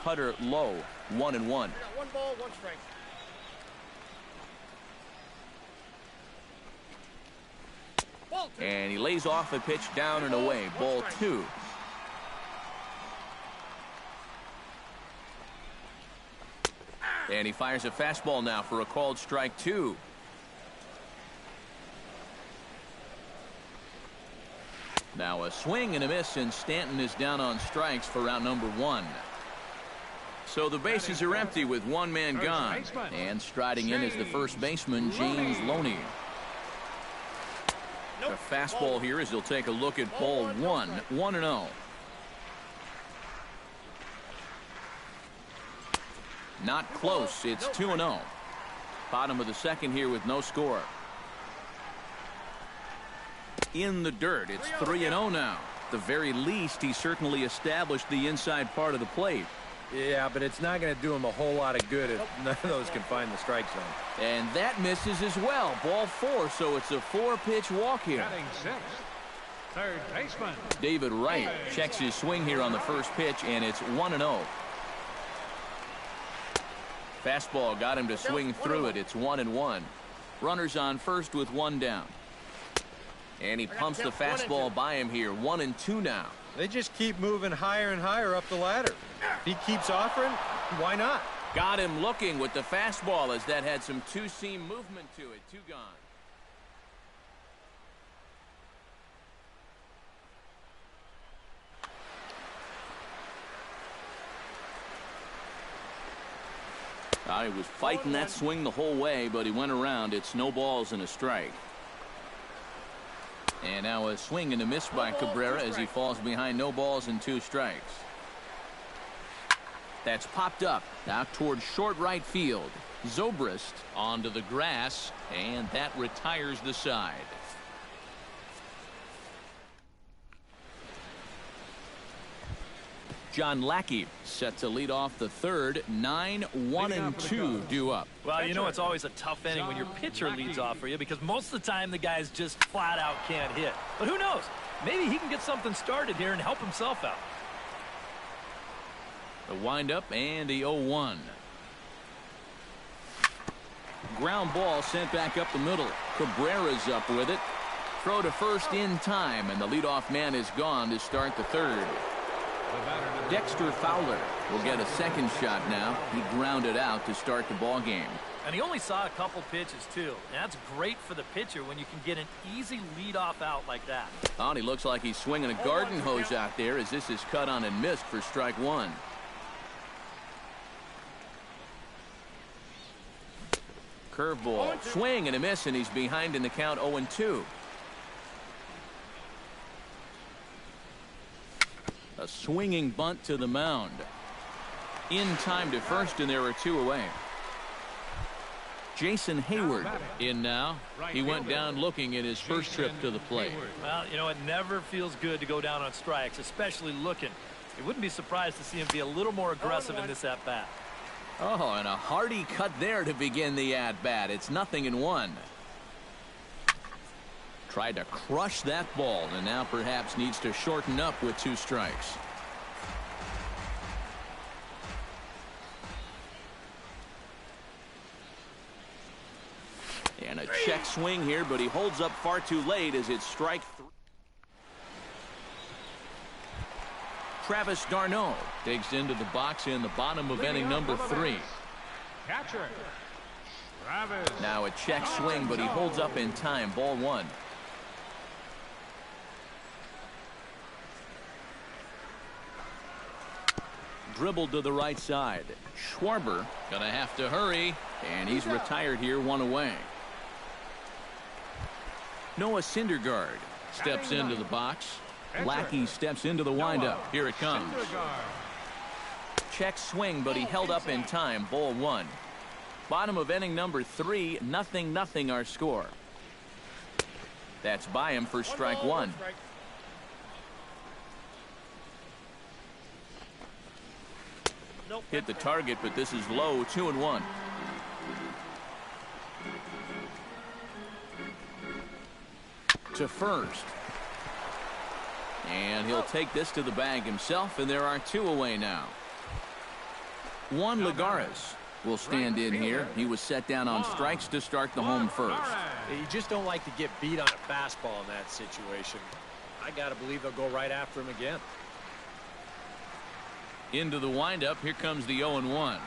cutter low. 1-1. One ball, one strike. And he lays off a pitch down and away. Ball 2. And he fires a fastball now for a called strike 2. Now a swing and a miss, and Stanton is down on strikes for round number 1. So the bases are empty with one man gone. And striding in is the first baseman, James Loney. A fastball here as he'll take a look at ball 1. 1-0. Not close. It's 2-0. Bottom of the second here with no score. In the dirt. It's 3-0 now. At the very least, he certainly established the inside part of the plate. Yeah, but it's not going to do him a whole lot of good if none of those can find the strike zone. And that misses as well. Ball 4, so it's a 4-pitch walk here. Batting sixth, third baseman David Wright checks his swing here on the first pitch, and it's 1-0. Fastball got him to swing through it. It's 1-1. Runners on first with one down. And he pumps the fastball by him here. 1-2 now. They just keep moving higher and higher up the ladder. If he keeps offering, why not? Got him looking with the fastball as that had some two-seam movement to it. 2 gone. He was fighting that swing the whole way, but he went around. It's no balls and a strike. And now a swing and a miss by Cabrera as he falls behind. No balls and 2 strikes. That's popped up out towards short right field. Zobrist onto the grass, and that retires the side. John Lackey set to lead off the third. 9-1-2 due up. Well, you know it's always a tough inning when your pitcher leads off for you because most of the time the guys just flat out can't hit. But who knows? Maybe he can get something started here and help himself out. The windup and the 0-1. Ground ball sent back up the middle. Cabrera's up with it. Throw to first in time, and the leadoff man is gone to start the third. Dexter Fowler will get a second shot now. He grounded out to start the ball game. And he only saw a couple pitches, too. That's great for the pitcher when you can get an easy leadoff out like that. He looks like he's swinging a garden hose out there as this is cut on and missed for strike 1. Curveball, swing and a miss, and he's behind in the count. 0-2. A swinging bunt to the mound. In time to first, and there are 2 away. Jason Hayward in now. He went down looking at his first trip to the plate. Well, you know, it never feels good to go down on strikes, especially looking. You wouldn't be surprised to see him be a little more aggressive in this at-bat. Oh, and a hearty cut there to begin the at-bat. It's 0-1. Tried to crush that ball, and now perhaps needs to shorten up with 2 strikes. And a check swing here, but he holds up far too late as it's strike 3. Travis d'Arnaud digs into the box in the bottom of inning number 3. catcher Travis. Now a check swing, but he holds up in time. Ball 1. Dribbled to the right side. Schwarber gonna have to hurry, and he's retired here, 1 away. Noah Syndergaard steps into the box. Lackey steps into the windup. Here it comes. Check swing, but he held up in time. Ball 1. Bottom of inning number 3. 0-0 our score. That's by him for strike 1. Hit the target, but this is low. 2-1. To first. And he'll take this to the bag himself, and there are 2 away now. Juan Lagares will stand in here. He was set down on strikes to start the home first. You just don't like to get beat on a fastball in that situation. I got to believe they'll go right after him again. Into the windup. Here comes the 0-1.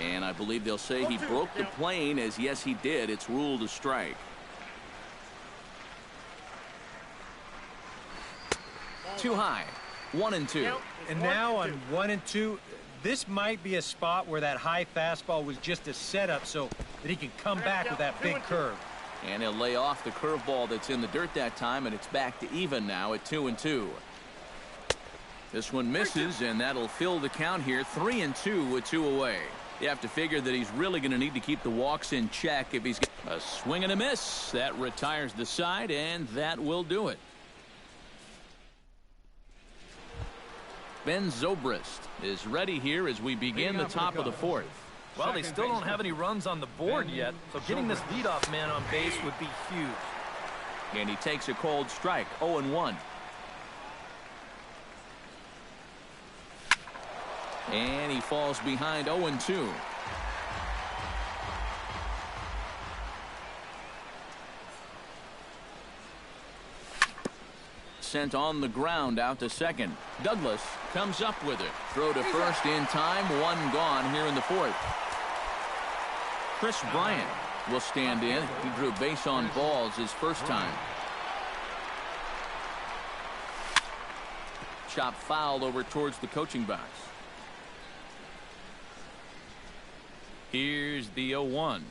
And I believe they'll say he broke the plane, as yes, he did. It's ruled a strike. Too high. 1-2. And now on 1-2, this might be a spot where that high fastball was just a setup so that he can come back with that big curve. And he'll lay off the curveball that's in the dirt that time, and it's back to even now at 2-2. This one misses, and that'll fill the count here. 3-2 with 2 away. You have to figure that he's really going to need to keep the walks in check if he's a swing and a miss. That retires the side, and that will do it. Ben Zobrist is ready here as we begin the top of the fourth. Well, they still don't have any runs on the board yet, so getting this leadoff man on base would be huge. And he takes a cold strike. 0-1. And he falls behind 0-2. Sent on the ground out to second. Douglas comes up with it. Throw to first in time. 1 gone here in the fourth. Chris Bryant will stand in. He drew base on balls his first time. Chop foul over towards the coaching box. Here's the 0-1.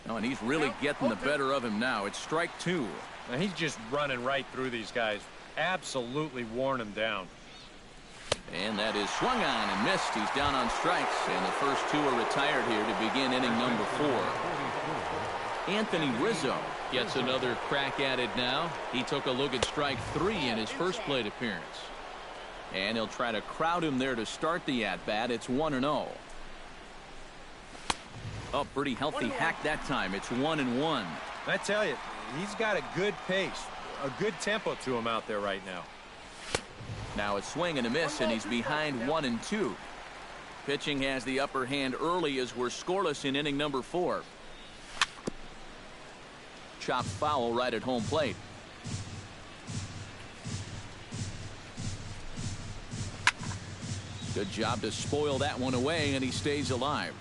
Oh, and he's really getting the better of him now. It's strike 2. Now he's just running right through these guys. Absolutely worn them down. And that is swung on and missed. He's down on strikes, and the first 2 are retired here to begin inning number 4. Anthony Rizzo gets another crack at it now. He took a look at strike 3 in his first plate appearance. And he'll try to crowd him there to start the at-bat. It's 1-0. Oh, pretty healthy hack that time. It's 1-1. I tell you, he's got a good pace, a good tempo to him out there right now. Now a swing and a miss, and he's behind 1-2. Pitching has the upper hand early as we're scoreless in inning number 4. Chopped foul right at home plate. Good job to spoil that one away, and he stays alive.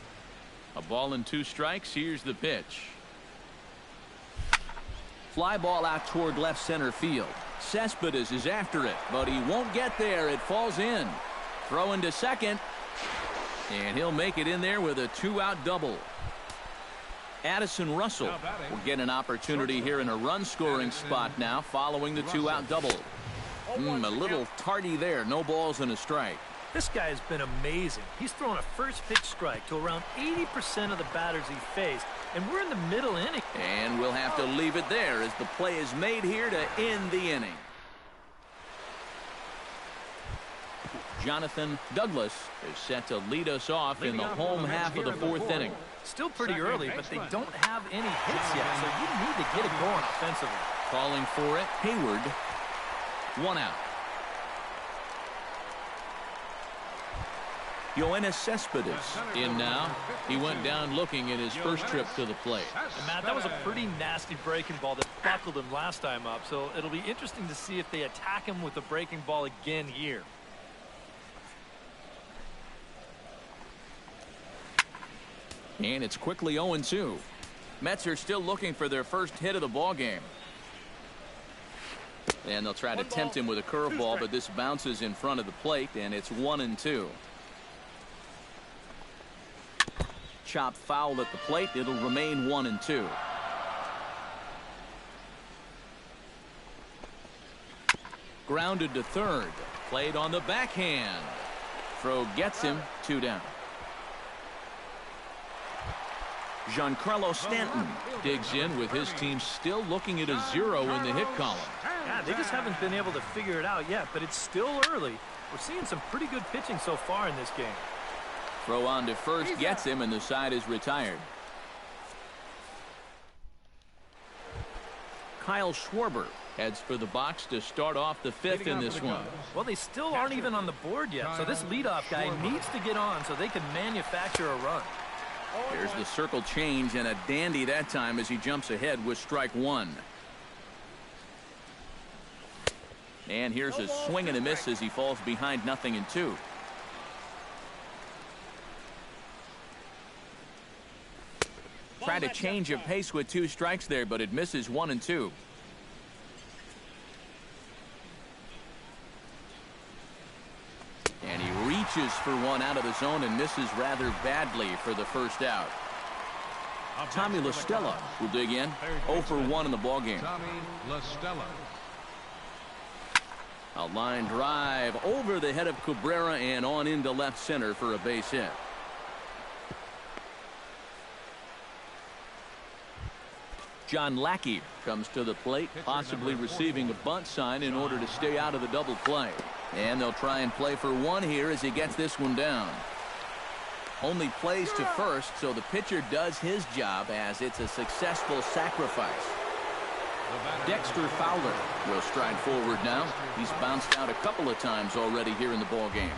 A ball and 2 strikes. Here's the pitch. Fly ball out toward left center field. Cespedes is after it, but he won't get there. It falls in. Throw into second, and he'll make it in there with a 2-out double. Addison Russell will get an opportunity here in a run-scoring spot now following the 2-out double. A little tardy there. No balls and a strike. This guy has been amazing. He's thrown a first pitch strike to around 80% of the batters he faced, and we're in the middle inning. And we'll have to leave it there as the play is made here to end the inning. Jonathan Douglas is set to lead us off in the home half of the 4th inning. Still pretty early, but they don't have any hits yet, so you need to get it going offensively. Calling for it, Hayward. 1 out. Yoenis Cespedes in now. He went down looking at his first trip to the plate. And Matt, that was a pretty nasty breaking ball that buckled him last time up, so it'll be interesting to see if they attack him with the breaking ball again here. And it's quickly 0-2. Mets are still looking for their first hit of the ball game. And they'll try to tempt him with a curveball, but this bounces in front of the plate, and it's 1-2. Chop foul at the plate. It'll remain 1-2. Grounded to third. Played on the backhand. Throw gets him. 2 down. Giancarlo Stanton digs in with his team still looking at a 0 in the hit column. Yeah, they just haven't been able to figure it out yet, but it's still early. We're seeing some pretty good pitching so far in this game. Throw on to first gets him, and the side is retired. Kyle Schwarber Heads for the box to start off the fifth in this one. Well, they still aren't even on the board yet, so this leadoff guy needs to get on so they can manufacture a run. Here's the circle change, and a dandy that time as he jumps ahead with strike one. And here's a swing and a miss as he falls behind 0-2. Try to change of pace with 2 strikes there, but it misses 1-2. And he reaches for one out of the zone and misses rather badly for the first out. Tommy La Stella will dig in. 0 for 1 in the ballgame. Tommy La Stella. A line drive over the head of Cabrera and on into left center for a base hit. John Lackey comes to the plate, possibly receiving a bunt sign in order to stay out of the double play. And they'll try and play for one here as he gets this one down. Only plays to first, so the pitcher does his job as it's a successful sacrifice. Dexter Fowler will stride forward now. He's bounced out a couple of times already here in the ball game.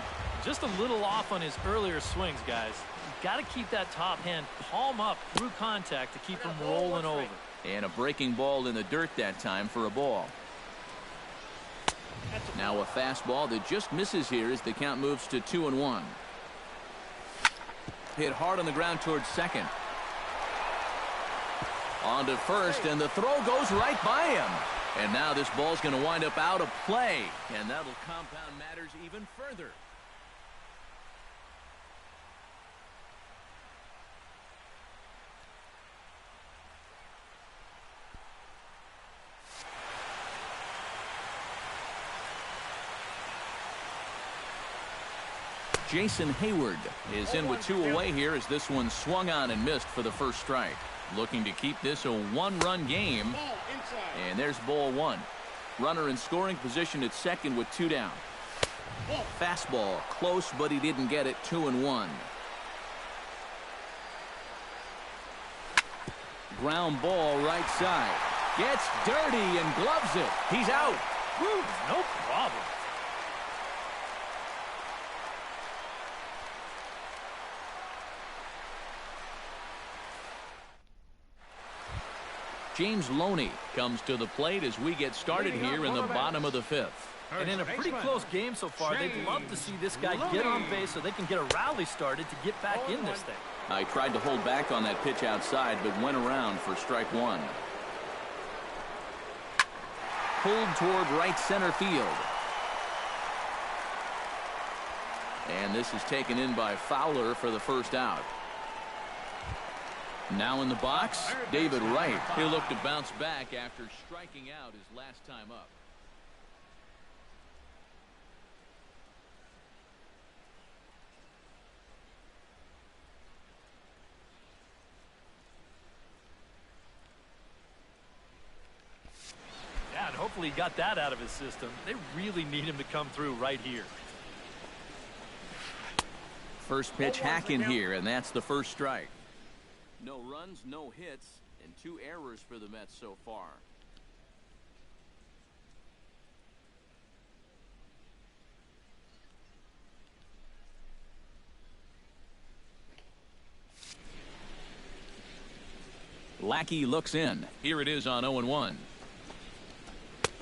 Just a little off on his earlier swings, guys. You've got to keep that top hand palm up through contact to keep him rolling over. And a breaking ball in the dirt that time for a ball. Now a fastball that just misses here as the count moves to 2-1. Hit hard on the ground towards second. On to first, and the throw goes right by him. And now this ball's going to wind up out of play, and that'll compound matters even further. Jason Hayward is in with 2 away here as this one swung on and missed for the first strike. Looking to keep this a 1-run game. And there's ball 1. Runner in scoring position at second with 2 down. Fastball close, but he didn't get it. 2-1. Ground ball right side. Gets dirty and gloves it. He's out. Woo, no problem. James Loney comes to the plate as we get started here in the bottom of the 5th. And in a pretty close game so far, they'd love to see this guy get on base so they can get a rally started to get back in this thing. I tried to hold back on that pitch outside, but went around for strike 1. Pulled toward right center field. And this is taken in by Fowler for the first out. Now in the box, David Wright. He'll look to bounce back after striking out his last time up. Yeah, and hopefully he got that out of his system. They really need him to come through right here. First pitch hack in here, and that's the first strike. No runs, no hits, and 2 errors for the Mets so far. Lackey looks in. Here it is on 0-1.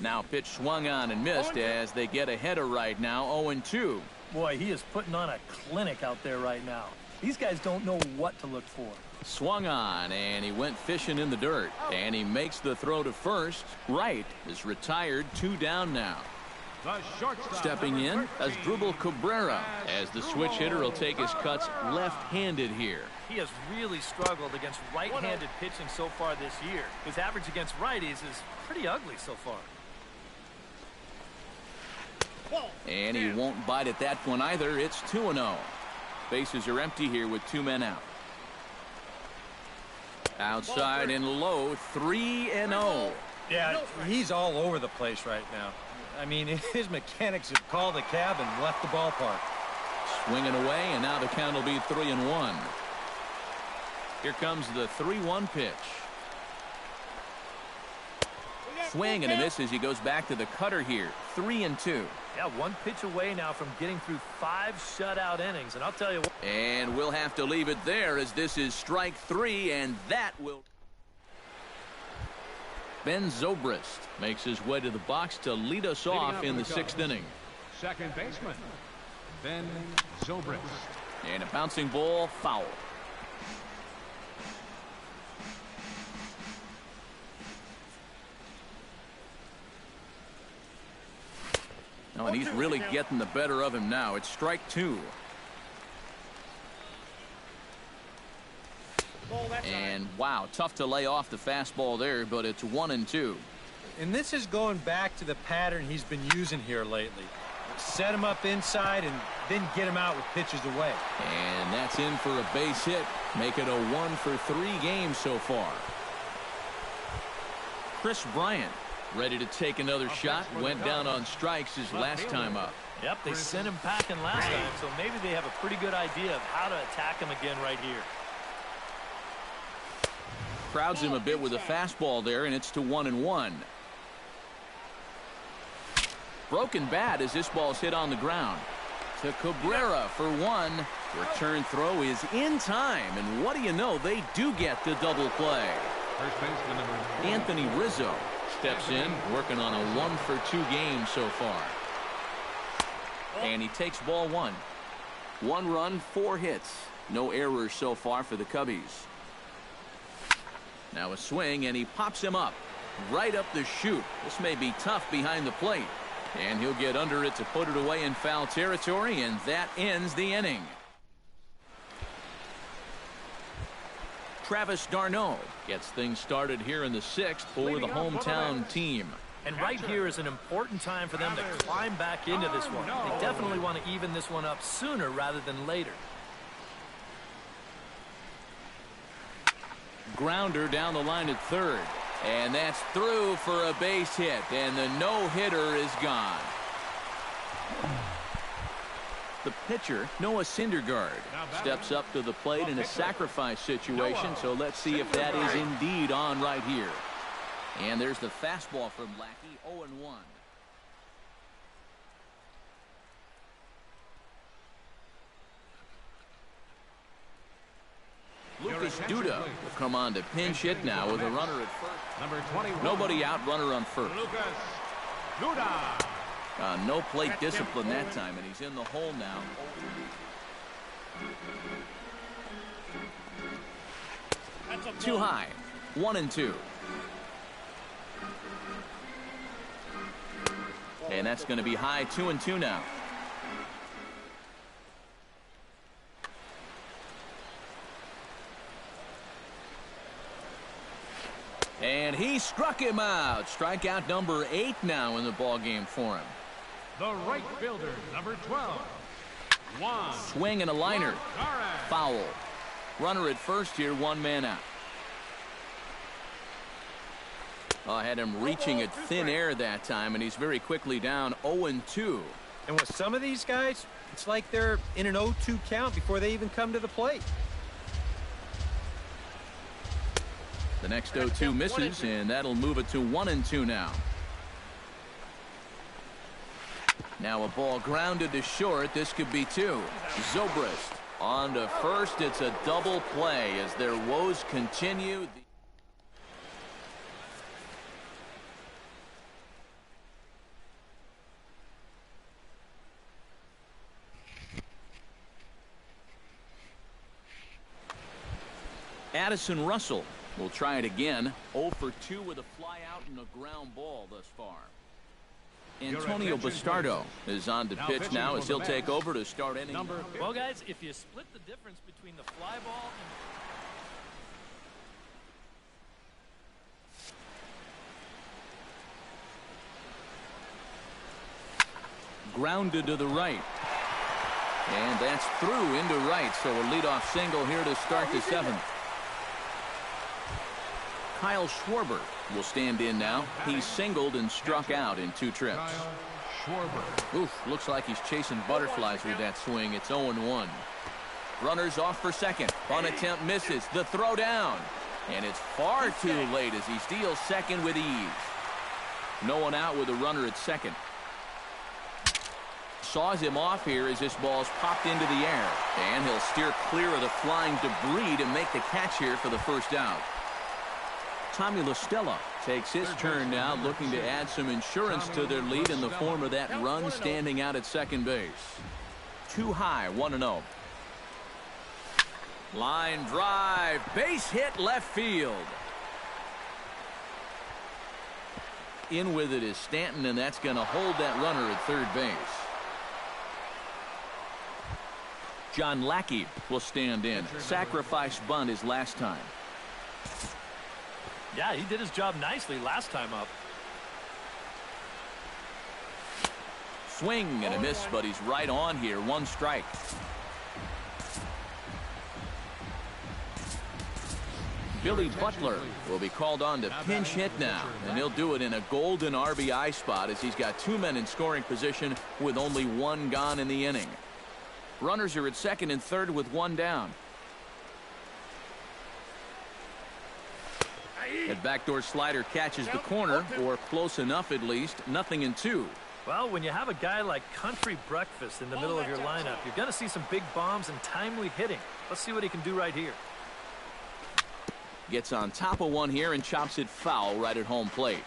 Now pitch swung on and missed as they get ahead of right now. 0-2. Boy, he is putting on a clinic out there right now. These guys don't know what to look for. Swung on, and he went fishing in the dirt. And he makes the throw to first. Wright is retired. 2 down now. Stepping in, Asdrubal Cabrera, as the switch hitter will take his cuts left-handed here. He has really struggled against right-handed pitching so far this year. His average against righties is pretty ugly so far. And he won't bite at that one either. It's 2-0. Bases are empty here with 2 men out. Outside and low, 3-0. Yeah, he's all over the place right now. I mean, his mechanics have called the cab and left the ballpark. Swinging away, and now the count will be 3-1. Here comes the 3-1 pitch. swing, and he misses. He goes back to the cutter here. 3-2. Yeah, one pitch away now from getting through 5 shutout innings. And I'll tell you what. And we'll have to leave it there as this is strike 3, and that will. Ben Zobrist makes his way to the box to lead us off in the 6th inning. Second baseman, Ben Zobrist. And a bouncing ball, foul. Oh, and he's really getting the better of him now. It's strike 2. And wow, tough to lay off the fastball there, but it's 1-2. And this is going back to the pattern he's been using here lately. Set him up inside and then get him out with pitches away. And that's in for a base hit. Make it a 1-for-3 game so far. Chris Bryant ready to take another shot. Went down on strikes his last time up. Yep, they sent him packing last time, so maybe they have a pretty good idea of how to attack him again right here. Crowds him a bit with a fastball there, and it's to 1-1. Broken bat as this ball's hit on the ground. To Cabrera for 1. Return throw is in time, and what do you know? They do get the double play. First baseman number 4. Anthony Rizzo steps in, working on a 1-for-2 game so far. And he takes ball 1. 1 run, 4 hits. No errors so far for the Cubbies. Now a swing, and he pops him up. Right up the chute. This may be tough behind the plate. And he'll get under it to put it away in foul territory, and that ends the inning. Travis d'Arnaud gets things started here in the 6th for the hometown team. And right here is an important time for them to climb back into this one. They definitely want to even this one up sooner rather than later. Grounder down the line at 3rd. And that's through for a base hit. And the no-hitter is gone. The pitcher, Noah Syndergaard, steps up to the plate in a sacrifice situation. So let's see if that is indeed on right here. And there's the fastball from Lackey, 0-1. Lucas Duda will come on to pinch hit now with a runner at first. Number 21. Nobody out, runner on first. Lucas Duda. No plate discipline that time, and he's in the hole now. Too high. 1-2. And that's going to be high. 2-2 now. And he struck him out. Strikeout number 8 now in the ball game for him. The right fielder, number 12. Juan. Swing and a liner. Suarez. Foul. Runner at first here, 1 man out. Oh, I had him reaching at thin air that time, and he's very quickly down 0-2. And with some of these guys, it's like they're in an 0-2 count before they even come to the plate. The next 0-2 misses, and that'll move it to 1-2 now. Now a ball grounded to short. This could be 2. Zobrist on to first. It's a double play as their woes continue. Addison Russell will try it again. 0-for-2 with a fly out and a ground ball thus far. Antonio Bastardo is on to pitch now as he'll take over to start inning. Well, guys, if you split the difference between the fly ball and grounded to the right. And that's through into right, so a leadoff single here to start the 7th. Kyle Schwarber will stand in now. He's singled and struck out in 2 trips. Oof, looks like he's chasing butterflies with that swing. It's 0-1. Runners off for second. Bunt attempt misses. The throw down. And it's far too late as he steals second with ease. No one out with a runner at second. Saws him off here as this ball's popped into the air. And he'll steer clear of the flying debris to make the catch here for the first out. Tommy LaStella takes his turn now, looking to add some insurance to their lead in the form of that run standing out at second base. Too high, 1-0. Line drive, base hit left field. In with it is Stanton, and that's going to hold that runner at third base. John Lackey will stand in. Sacrifice bunt his last time. Yeah, he did his job nicely last time up. Swing and a miss, but he's right on here. One strike. Billy Butler will be called on to pinch hit now, and he'll do it in a golden RBI spot as he's got 2 men in scoring position with only 1 gone in the inning. Runners are at second and third with 1 down. That backdoor slider catches the corner, or close enough at least. 0-2. Well, when you have a guy like Country Breakfast in the middle of your lineup, you're going to see some big bombs and timely hitting. Let's see what he can do right here. Gets on top of one here and chops it foul right at home plate.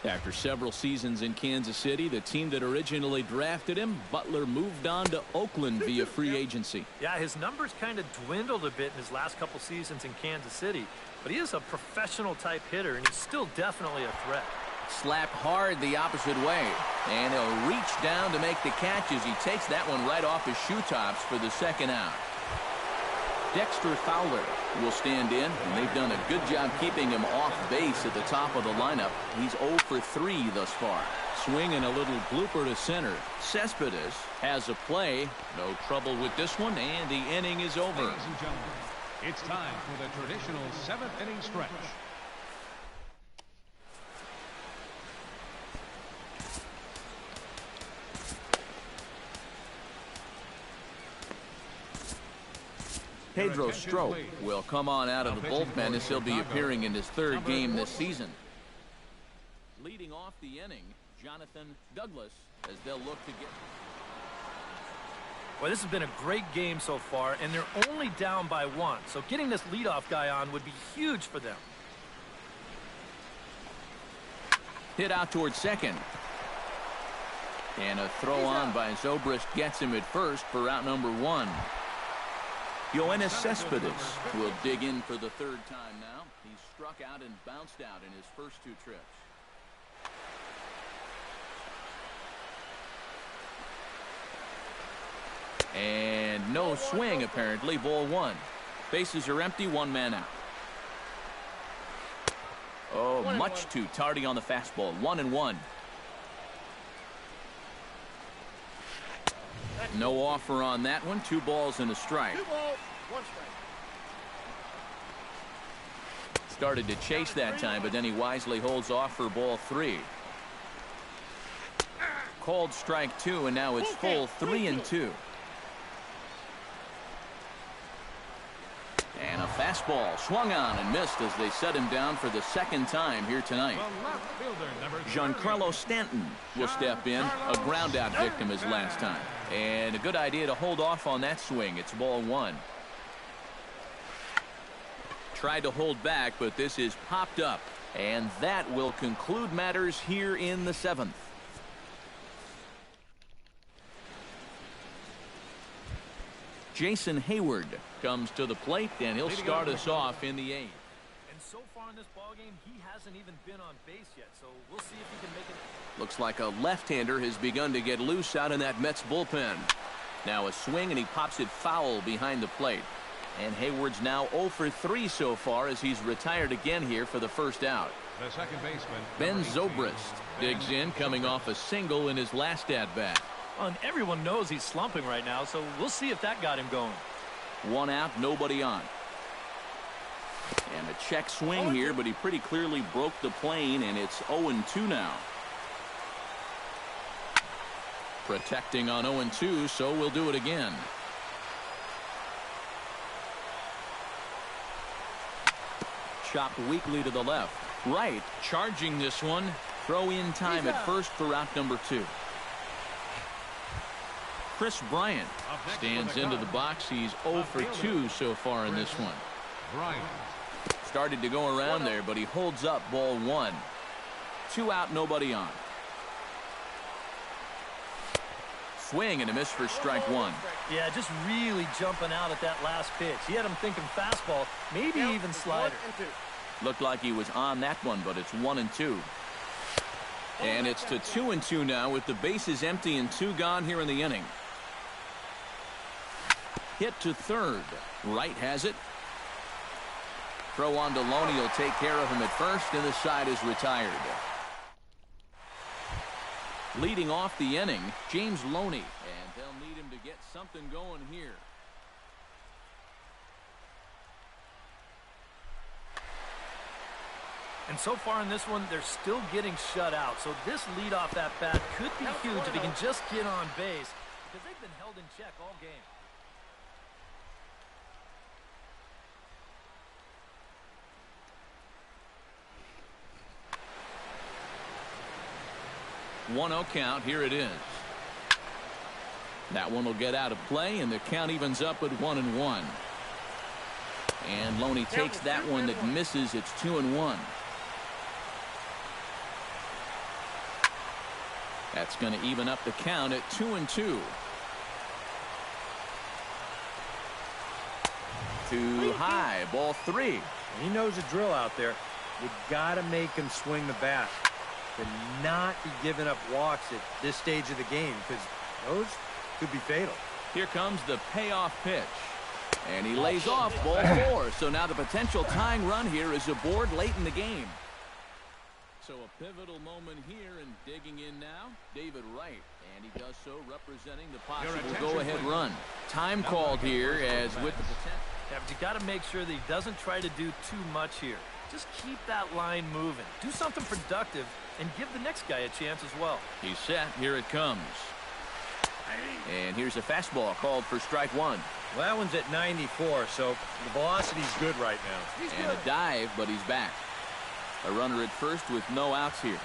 After several seasons in Kansas City, the team that originally drafted him, Butler moved on to Oakland via free agency. Yeah, his numbers kind of dwindled a bit in his last couple seasons in Kansas City, but he is a professional type hitter, and he's still definitely a threat. Slapped hard the opposite way, and he'll reach down to make the catch as he takes that one right off his shoe tops for the second out. Dexter Fowler will stand in, and they've done a good job keeping him off base at the top of the lineup. He's 0 for 3 thus far. Swing and a little blooper to center. Cespedes has a play. No trouble with this one, and the inning is over. Ladies and gentlemen, it's time for the traditional 7th inning stretch. Pedro Strop will come on out of the bullpen as he'll be appearing in his 3rd game this season. Leading off the inning, Jonathan Douglas, as they'll look to get... Well, this has been a great game so far, and they're only down by 1. So getting this leadoff guy on would be huge for them. Hit out towards second. And a throw on by Zobrist gets him at first for out number 1. Yoenis Cespedes will dig in for the 3rd time now. He struck out and bounced out in his first 2 trips. And no swing, apparently. Ball 1. Bases are empty. 1 man out. Oh, much too tardy on the fastball. 1-1. No offer on that one. 2 balls and a strike. 2 balls, 1 strike. Started to chase that time, but then he wisely holds off for ball 3. Called strike 2, and now it's full 3-2. And a fastball swung on and missed as they set him down for the 2nd time here tonight. Giancarlo Stanton will step in. A ground out victim his last time. And a good idea to hold off on that swing. It's ball 1. Tried to hold back, but this is popped up. And that will conclude matters here in the 7th. Jason Hayward comes to the plate, and he'll start us off in the 8th. And so far in this ballgame, he hasn't even been on base yet, so we'll see if he can make it. Looks like a left-hander has begun to get loose out in that Mets bullpen. Now a swing, and he pops it foul behind the plate. And Hayward's now 0 for 3 so far as he's retired again here for the first out. The second baseman, Ben Zobrist digs in, coming off a single in his last at-bat. And everyone knows he's slumping right now, so we'll see if that got him going. 1 out, nobody on. And a check swing here, but he pretty clearly broke the plane, and it's 0-2 now. Protecting on 0-2, so we'll do it again. Chopped weakly to the left. Right, charging this one. Throw in time at first for out number 2. Chris Bryant stands into the box. He's 0 for 2 so far in this one. Bryant. Started to go around there, but he holds up ball 1. 2 out, nobody on. Swing and a miss for strike 1. Yeah, just really jumping out at that last pitch. He had him thinking fastball, maybe even slider. Looked like he was on that one, but it's 1-2. And it's to 2-2 now with the bases empty and 2 gone here in the inning. Hit to third. Wright has it. Throw on to Loney will take care of him at first, and the side is retired. Leading off the inning, James Loney, and they'll need him to get something going here. And so far in this one, they're still getting shut out. So this leadoff at bat could be huge if he can just get on base, because they've been held in check all game. One-0 count. Here it is. That one will get out of play, and the count evens up at 1-1. And Loney takes that one that misses. It's 2-1. That's going to even up the count at 2-2. Too high. Ball 3. He knows the drill out there. You got to make him swing the bat. To not be giving up walks at this stage of the game, because those could be fatal. Here comes the payoff pitch. And he lays off ball 4. So now the potential tying run here is aboard late in the game. So a pivotal moment here, and digging in now, David Wright. And he does so representing the possible go-ahead run. Time called here as with the potential. Yeah, but you got to make sure that he doesn't try to do too much here. Just keep that line moving. Do something productive and give the next guy a chance as well. He's set. Here it comes. And here's a fastball called for strike 1. Well, that one's at 94, so the velocity's good right now. And a dive, but he's back. A runner at first with no outs here.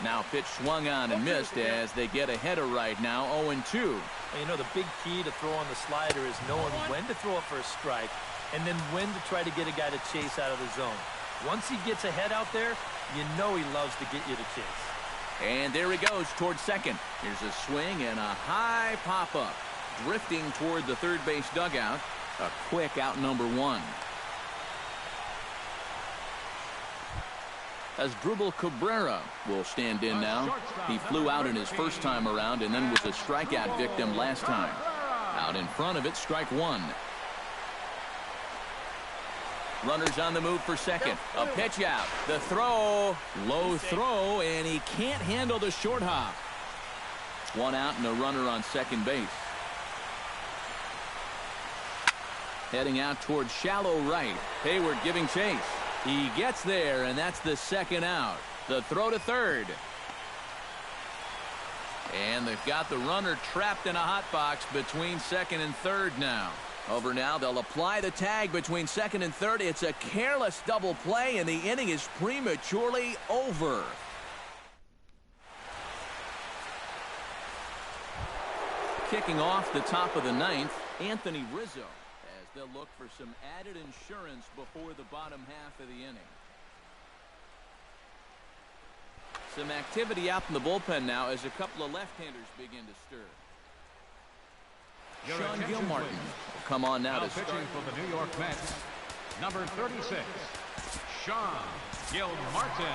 Now pitch swung on and missed as they get ahead of right now, 0-2. You know, the big key to throw on the slider is knowing when to throw it for a strike and then when to try to get a guy to chase out of the zone. Once he gets ahead out there, you know he loves to get you to chase. And there he goes towards second. Here's a swing and a high pop-up. Drifting toward the third base dugout. A quick out number 1. Asdrubal Cabrera will stand in now. He flew out in his first time around and then was a strikeout victim last time. Out in front of it, strike 1. Runners on the move for second. A pitch out. The throw. Low throw, and he can't handle the short hop. 1 out and a runner on second base. Heading out towards shallow right. Hayward giving chase. He gets there, and that's the second out. The throw to third. And they've got the runner trapped in a hot box between second and third now. Over now, they'll apply the tag between second and third. It's a careless double play, and the inning is prematurely over. Kicking off the top of the 9th, Anthony Rizzo, as they'll look for some added insurance before the bottom half of the inning. Some activity out in the bullpen now as a couple of left-handers begin to stir. Sean Gilmartin will come on now to start. Pitching for the New York Mets, number 36, Sean Gilmartin.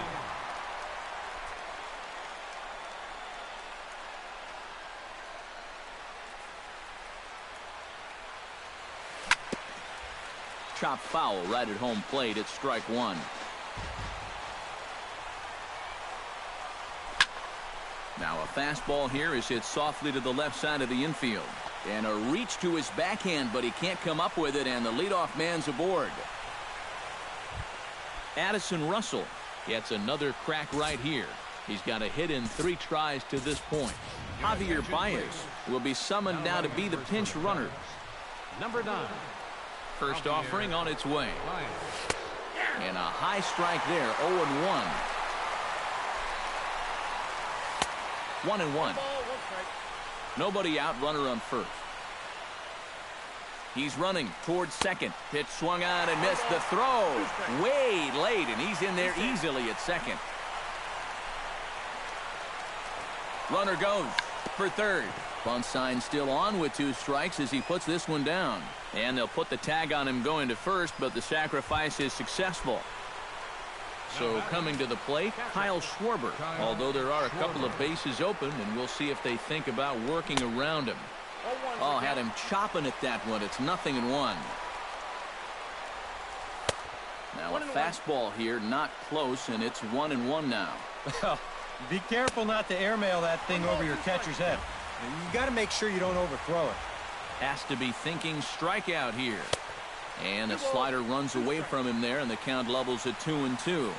Chop foul right at home plate at strike 1. Now a fastball here is hit softly to the left side of the infield. And a reach to his backhand, but he can't come up with it, and the leadoff man's aboard. Addison Russell gets another crack right here. He's got a hit in 3 tries to this point. Javier Baez will be summoned now to be the pinch runner. Number 9. First offering on its way. And a high strike there, 0-1. 1-1. Ball, 1 strike. Nobody out, runner on first. He's running towards second. Pitch swung on and missed. The throw way late, and he's in there easily at second. Runner goes for third. Bunt sign still on with 2 strikes as he puts this one down. And they'll put the tag on him going to first, but the sacrifice is successful. So coming to the plate, Kyle Schwarber. Although there are a couple of bases open, and we'll see if they think about working around him. Oh, had him chopping at that one. It's 0-1. Now a fastball here, not close, and it's 1-1 now. Well, be careful not to airmail that thing over your catcher's head. You got to make sure you don't overthrow it. Has to be thinking strikeout here. And the slider runs away from him there, and the count levels at 2-2.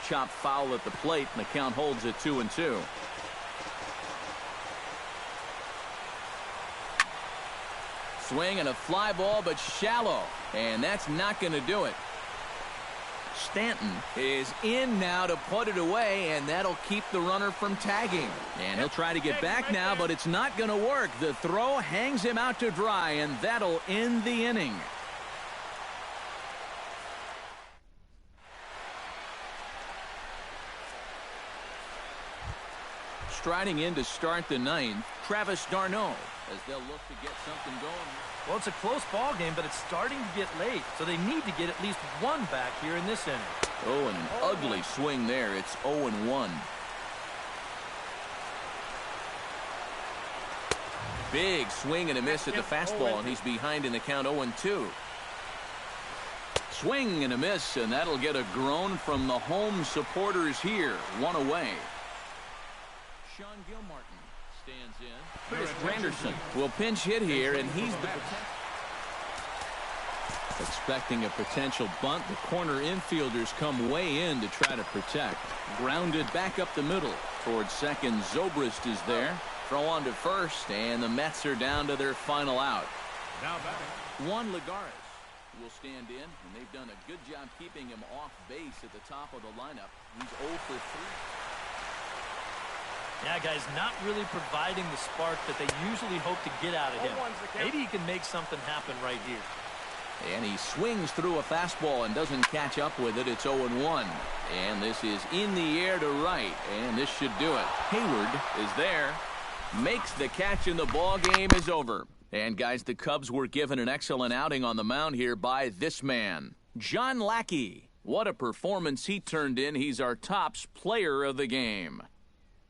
Chop foul at the plate, and the count holds at 2-2. Swing and a fly ball, but shallow. And that's not going to do it. Stanton is in now to put it away, and that'll keep the runner from tagging. And he'll try to get back now, but it's not going to work. The throw hangs him out to dry, and that'll end the inning. Striding in to start the 9th, Travis d'Arnaud, as they'll look to get something going. Well, it's a close ball game, but it's starting to get late, so they need to get at least 1 back here in this inning. Oh, and an ugly swing there. It's 0-1. Big swing and a miss at the fastball, and he's behind in the count 0-2. Swing and a miss, and that'll get a groan from the home supporters here. 1 away. Sean Gilmartin stands in. Chris Granderson will pinch hit here, and he's the expecting a potential bunt. The corner infielders come way in to try to protect. Grounded back up the middle towards second. Zobrist is there. Throw on to first, and the Mets are down to their final out. Now batting, Juan Lagares will stand in, and they've done a good job keeping him off base at the top of the lineup. He's 0 for 3. Yeah, guys, not really providing the spark that they usually hope to get out of him. Maybe he can make something happen right here. And he swings through a fastball and doesn't catch up with it. It's 0-1. And this is in the air to right, and this should do it. Hayward is there, makes the catch, and the ball game is over. And guys, the Cubs were given an excellent outing on the mound here by this man, John Lackey. What a performance he turned in. He's our tops player of the game.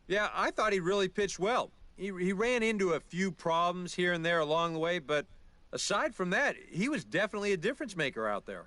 Yeah, I thought he really pitched well. He ran into a few problems here and there along the way, but aside from that, he was definitely a difference maker out there.